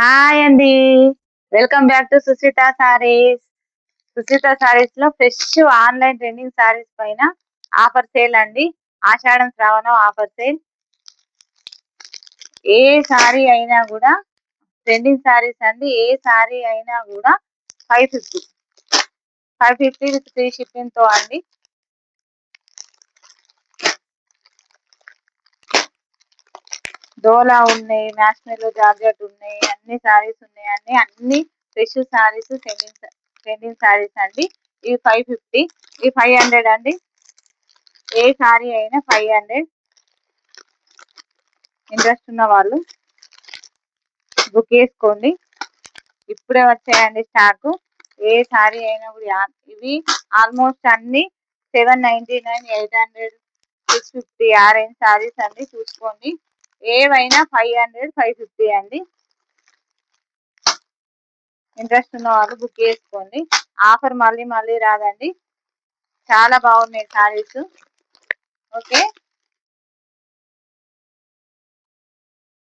Hi అండి. Welcome back to Suchitha saris. Suchitha saris లో fresh online trending saris పైన ఆఫర్ సేల్ అండి. ఆషాఢం శ్రావణం ఆఫర్ సేల్. ఏ సారీ అయినా కూడా ట్రెండింగ్ సారీస్ అండి. ఏ సారీ అయినా కూడా 550 550 విత్ ఫ్రీ షిప్పింగ్ తో అండి. డోలా ఉన్నాయి, నేషనల్ జార్జెట్ ఉన్నాయి, అన్ని సారీస్ ఉన్నాయండి. అన్ని ఫ్రెష్ సారీస్, ట్రెండింగ్ సారీస్ అండి. ఇవి 550, ఇవి 500 అండి. ఏ సారీ అయినా 500. ఇంట్రెస్ట్ ఉన్న వాళ్ళు బుక్ చేసుకోండి. ఇప్పుడే వచ్చాయండి స్టాక్. ఏ సారీ అయినా కూడా ఇవి ఆల్మోస్ట్ అన్ని 799, 800, 650 ఆ రేంజ్ సారీస్ అండి. చూసుకోండి. ఏవైనా 500, 550 అండి. ఇంట్రెస్ట్ ఉన్న వాళ్ళు బుక్ చేసుకోండి. ఆఫర్ మళ్ళీ మళ్ళీ రాదండి. చాలా బాగున్నాయి సారీస్. ఓకే.